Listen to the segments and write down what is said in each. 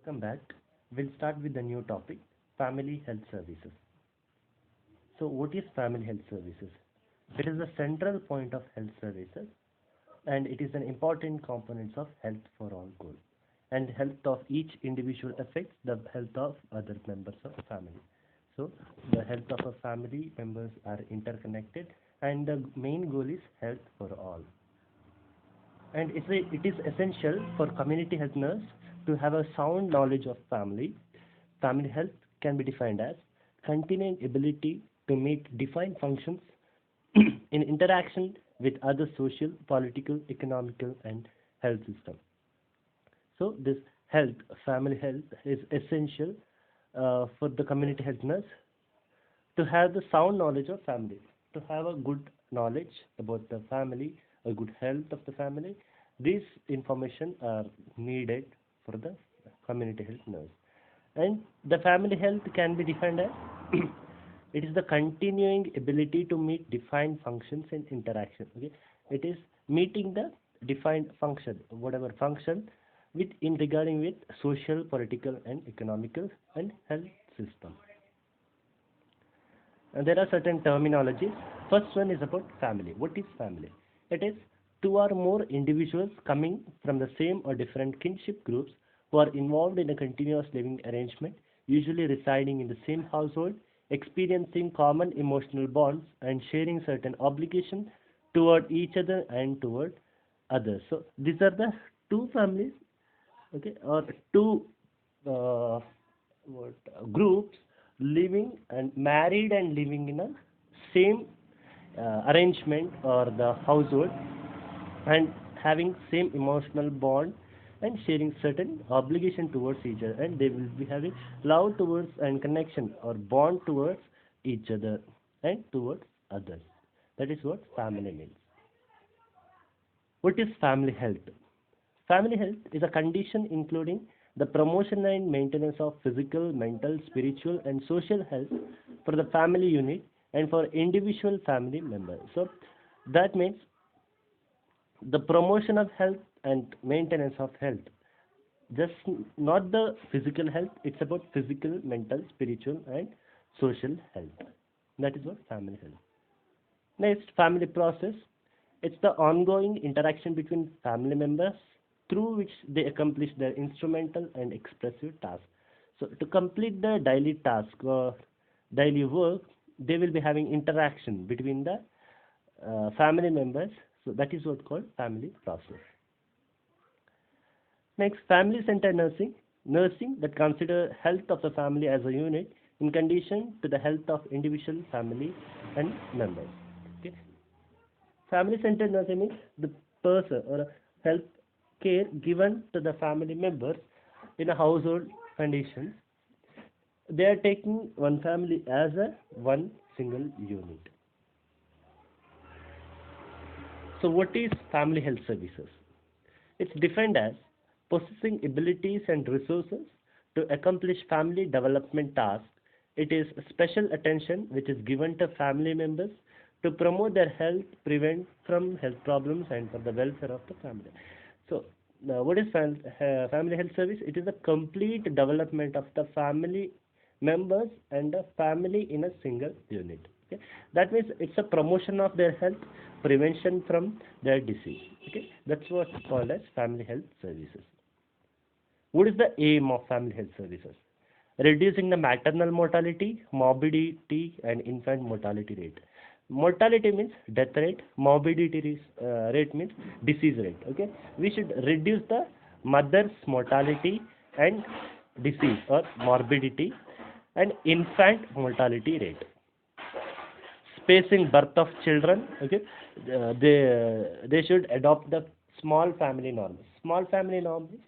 Welcome back. We'll start with the new topic, family health services. So what is family health services? It is the central point of health services and it is an important component of health for all goal. And health of each individual affects the health of other members of the family. So the health of a family members are interconnected and the main goal is health for all. And it is essential for community health nurse to have a sound knowledge of family. Family health can be defined as continuing ability to meet defined functions in interaction with other social, political, economical, and health system. So this health, family health, is essential for the community health nurse to have the sound knowledge of family, to have a good knowledge about the family, a good health of the family. These information are needed for the community health nurse. And the family health can be defined as it is the continuing ability to meet defined functions and interaction. Okay, it is meeting the defined function, whatever function, with in regarding with social, political, and economical and health system. And there are certain terminologies. First one is about family. What is family? It is two or more individuals coming from the same or different kinship groups who are involved in a continuous living arrangement, usually residing in the same household, experiencing common emotional bonds, and sharing certain obligations toward each other and toward others. So these are the two families, okay, or two uh, groups living and married and living in a same arrangement or the household and having same emotional bond and sharing certain obligation towards each other, and they will be having love towards and connection or bond towards each other and towards others. That is what family means. What is family health? Family health is a condition including the promotion and maintenance of physical, mental, spiritual, and social health for the family unit and for individual family members. So that means the promotion of health and maintenance of health, just not the physical health, it's about physical, mental, spiritual, and social health. That is what family health. Next, family process. It's the ongoing interaction between family members through which they accomplish their instrumental and expressive tasks. So, to complete the daily task or daily work, they will be having interaction between the family members. So, that is what called family process. Next, family-centered nursing. Nursing that consider health of the family as a unit in condition to the health of individual family and members. Okay. Family-centered nursing means the person or a health care given to the family members in a household condition. They are taking one family as a one single unit. So what is family health services? It's defined as possessing abilities and resources to accomplish family development tasks. It is special attention which is given to family members to promote their health, prevent from health problems, and for the welfare of the family. So, what is family health service? It is the complete development of the family members and the family in a single unit. Okay? That means it's a promotion of their health, prevention from their disease. Okay? That's what's called as family health services. What is the aim of family health services? Reducing the maternal mortality, morbidity, and infant mortality rate. Mortality means death rate, morbidity rate means disease rate. Okay, we should reduce the mother's mortality and disease or morbidity and infant mortality rate. Spacing birth of children. Okay, they should adopt the small family norm. Small family norm is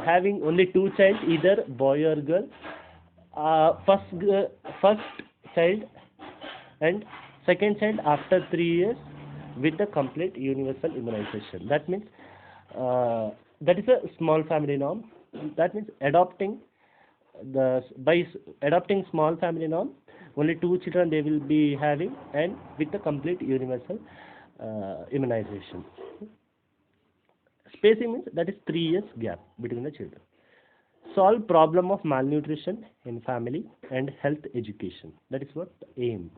having only two child, either boy or girl. First child and second child after 3 years with the complete universal immunization. That means that is a small family norm. That means adopting small family norm, only two children they will be having and with the complete universal immunization. Spacing means that is 3 years gap between the children. solve problem of malnutrition in family and health education. That is what the aim.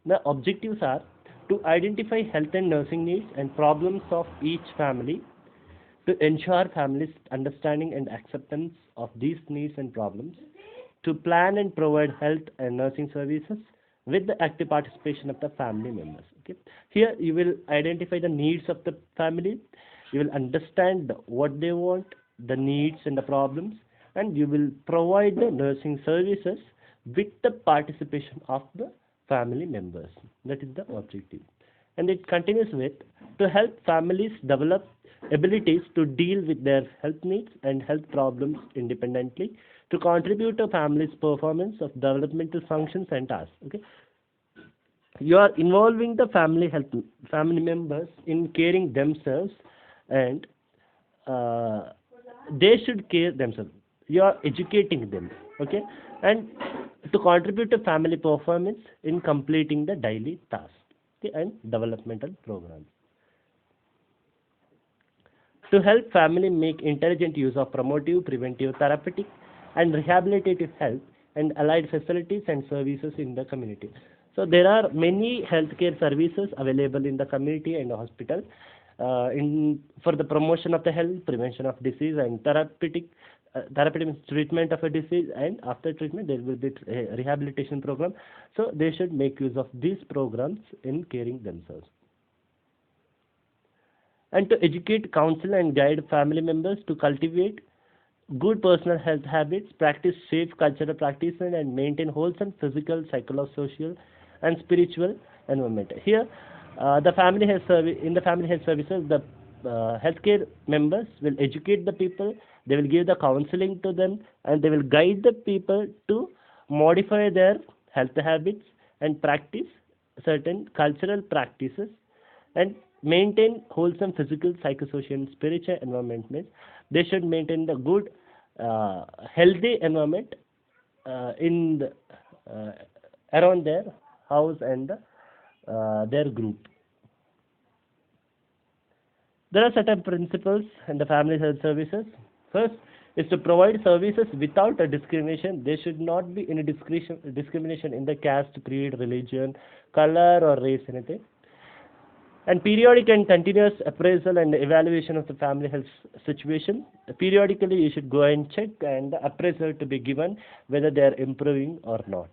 The objectives are to identify health and nursing needs and problems of each family, to ensure families' understanding and acceptance of these needs and problems, to plan and provide health and nursing services with the active participation of the family members. Okay. Here you will identify the needs of the family, you will understand what they want, the needs and the problems, and you will provide the nursing services with the participation of the family members. That is the objective. And it continues with to help families develop abilities to deal with their health needs and health problems independently, to contribute to families' performance of developmental functions and tasks. Okay, you are involving the family members in caring themselves, and they should care themselves. You are educating them. Okay, and to contribute to family performance in completing the daily tasks, okay, and developmental programs. To help family make intelligent use of promotive, preventive, therapeutic, and rehabilitative health and allied facilities and services in the community. So there are many healthcare services available in the community and the hospital in for the promotion of the health, prevention of disease, and therapeutic means treatment of a disease, and after treatment there will be a rehabilitation program. So they should make use of these programs in caring themselves. And to educate, counsel, and guide family members to cultivate good personal health habits, practice safe cultural practices, and maintain wholesome physical, psychosocial, and spiritual environment. Here, the family health service in the family health services, the healthcare members will educate the people. They will give the counseling to them, and they will guide the people to modify their health habits and practice certain cultural practices and maintain wholesome physical, psychosocial, and spiritual environment. Means they should maintain the good, healthy environment in the, around their house and their group. There are certain principles in the family health services. First is to provide services without a discrimination. There should not be any discrimination in the caste, creed, religion, color, or race, anything. And periodic and continuous appraisal and evaluation of the family health situation. Periodically, you should go and check and the appraisal to be given whether they are improving or not.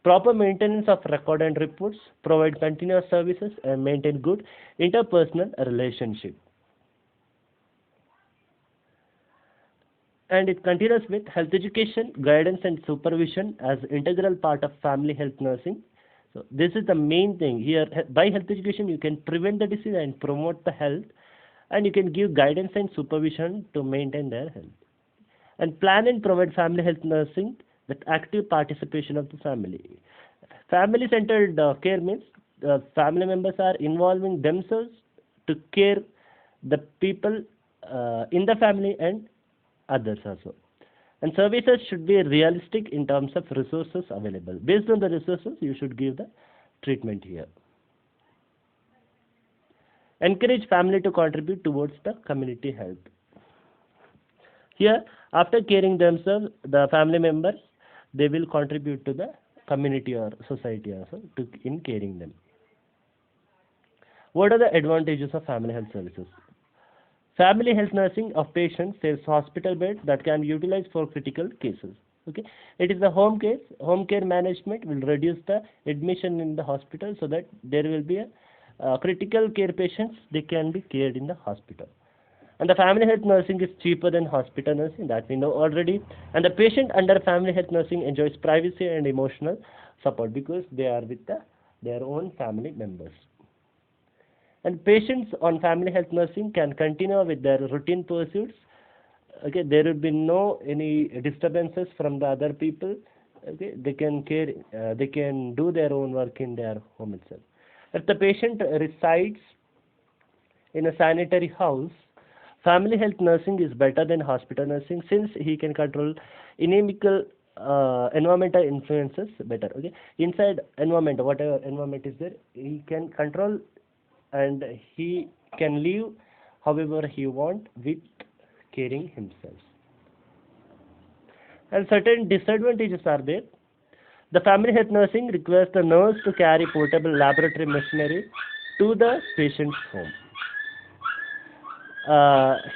Proper maintenance of record and reports, provide continuous services, and maintain good interpersonal relationship. And it continues with health education, guidance, and supervision as integral part of family health nursing. So this is the main thing here. By health education, you can prevent the disease and promote the health, and you can give guidance and supervision to maintain their health. And plan and provide family health nursing with active participation of the family. Family-centered care means family members are involving themselves to care the people in the family and others also. And services should be realistic in terms of resources available. Based on the resources, you should give the treatment here. Encourage family to contribute towards the community health. Here, after caring themselves, the family members, they will contribute to the community or society also in caring them. What are the advantages of family health services? Family health nursing of patients saves hospital beds that can be utilized for critical cases. Okay, it is the home case. Home care management will reduce the admission in the hospital so that there will be a critical care patients they can be cared in the hospital. And the family health nursing is cheaper than hospital nursing, that we know already. And the patient under family health nursing enjoys privacy and emotional support because they are with their own family members. And patients on family health nursing can continue with their routine pursuits. Okay, there will be no any disturbances from the other people. Okay, they can care, they can do their own work in their home itself. If the patient resides in a sanitary house, family health nursing is better than hospital nursing since he can control inimical environmental influences better. Okay, inside environment, whatever environment is there, he can control and he can live however he want with caring himself. And certain disadvantages are there. The family health nursing requires the nurse to carry portable laboratory machinery to the patient's home.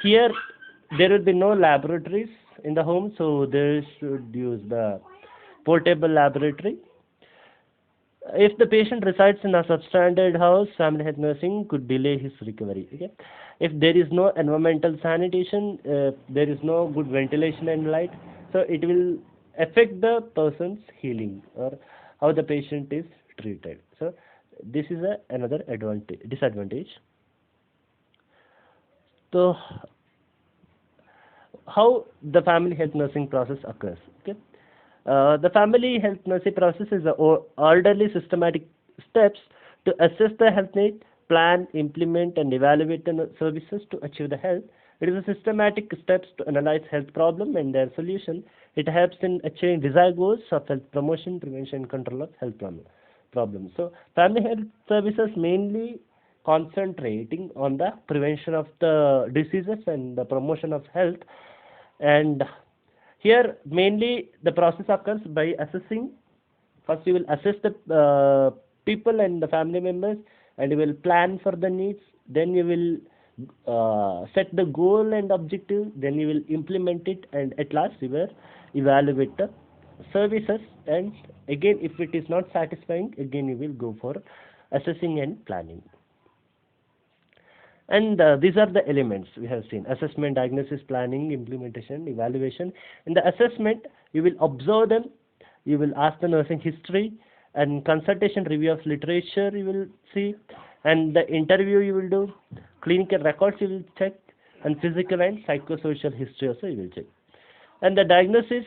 Here, there will be no laboratories in the home, so they should use the portable laboratory. If the patient resides in a substandard house, family health nursing could delay his recovery. Okay? If there is no environmental sanitation, there is no good ventilation and light, so it will affect the person's healing or how the patient is treated. So this is another disadvantage. So how the family health nursing process occurs? Okay, the family health nursing process is a orderly, systematic steps to assess the health need, plan, implement, and evaluate the services to achieve the health. It is a systematic steps to analyze health problem and their solution. It helps in achieving desired goals of health promotion, prevention, and control of health problems. So, family health services mainly concentrating on the prevention of the diseases and the promotion of health. And here, mainly the process occurs by assessing. First, you will assess the people and the family members, and you will plan for the needs. Then you will set the goal and objective. Then you will implement it, and at last you will evaluate the services. And again, if it is not satisfying, again you will go for assessing and planning. And these are the elements we have seen: assessment, diagnosis, planning, implementation, evaluation. In the assessment, you will observe them, you will ask the nursing history, and consultation, review of literature you will see, and the interview you will do, clinical records you will check, and physical and psychosocial history also you will check. And the diagnosis,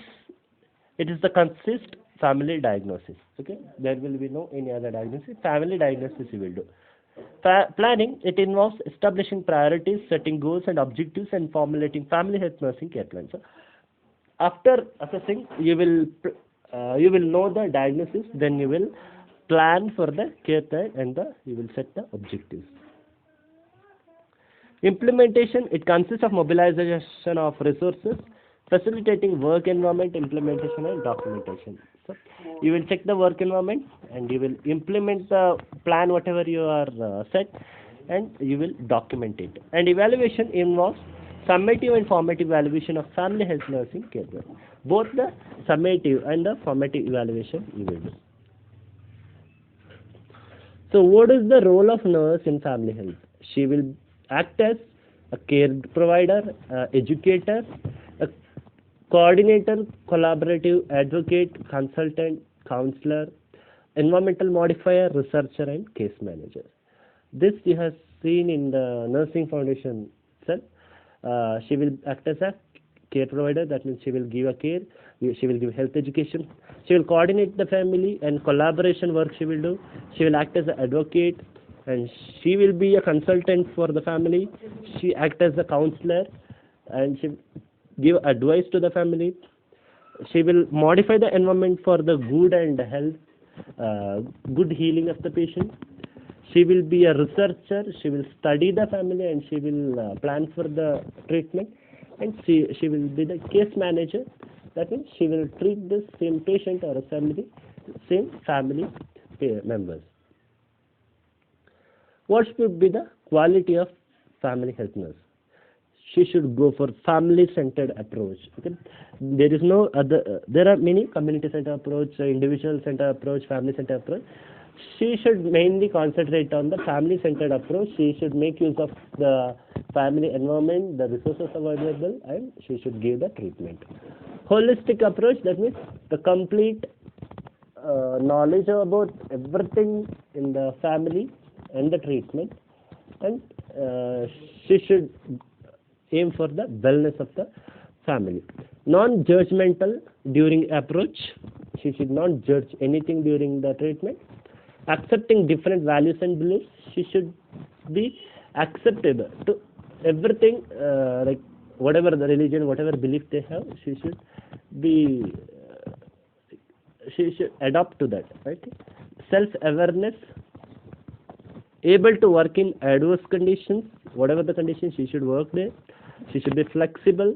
it is the consist family diagnosis. Okay, there will be no any other diagnosis. Family diagnosis you will do. Planning, it involves establishing priorities, setting goals and objectives, and formulating family health nursing care plans. So after assessing, you will know the diagnosis, then you will plan for the care plan, and you will set the objectives. Implementation, it consists of mobilization of resources, facilitating work environment, implementation, and documentation. So you will check the work environment, and you will implement the plan whatever you are set, and you will document it. And evaluation involves summative and formative evaluation of family health nursing care plan. Both the summative and the formative evaluation you will do. So what is the role of nurse in family health? She will act as a care provider, educator, a coordinator, collaborative advocate, consultant, counselor, environmental modifier, researcher, and case manager. This you have seen in the nursing foundation cell. She will act as a care provider, that means she will give a care, she will give health education, she will coordinate the family and collaboration work she will do, she will act as an advocate, and she will be a consultant for the family, she act as a counselor, and she give advice to the family, she will modify the environment for the good and health, good healing of the patient. She will be a researcher, she will study the family, and she will plan for the treatment, and she will be the case manager, that means she will treat the same patient or a family, same family members. What should be the quality of family health nurse? She should go for family-centered approach. Okay? There is no other. There are many community-centered approach, individual-centered approach, family-centered approach. She should mainly concentrate on the family-centered approach. She should make use of the family environment, the resources available, and she should give the treatment. Holistic approach, that means the complete knowledge about everything in the family and the treatment, and she should aim for the wellness of the family. Non-judgmental during approach. She should not judge anything during the treatment. Accepting different values and beliefs. She should be acceptable to everything, like whatever the religion, whatever belief they have. She should be. She should adopt to that. Right. Self-awareness. Able to work in adverse conditions. Whatever the conditions, she should work there. She should be flexible.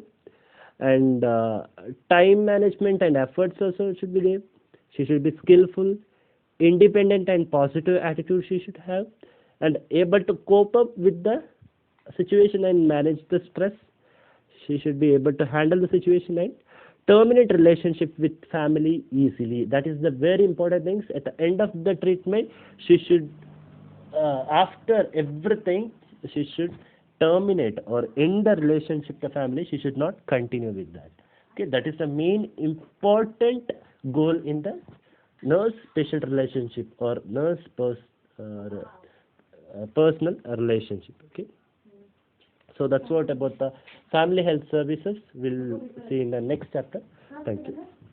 and time management and efforts also should be there. She should be skillful, independent and positive attitude she should have, and able to cope up with the situation and manage the stress. She should be able to handle the situation and terminate relationship with family easily. That is the very important things. At the end of the treatment, she should, after everything, she should terminate or end the relationship with the family. She should not continue with that. Okay, that is the main important goal in the nurse patient relationship or personal relationship. Okay, so that's what about the family health services. We'll see in the next chapter. Thank you.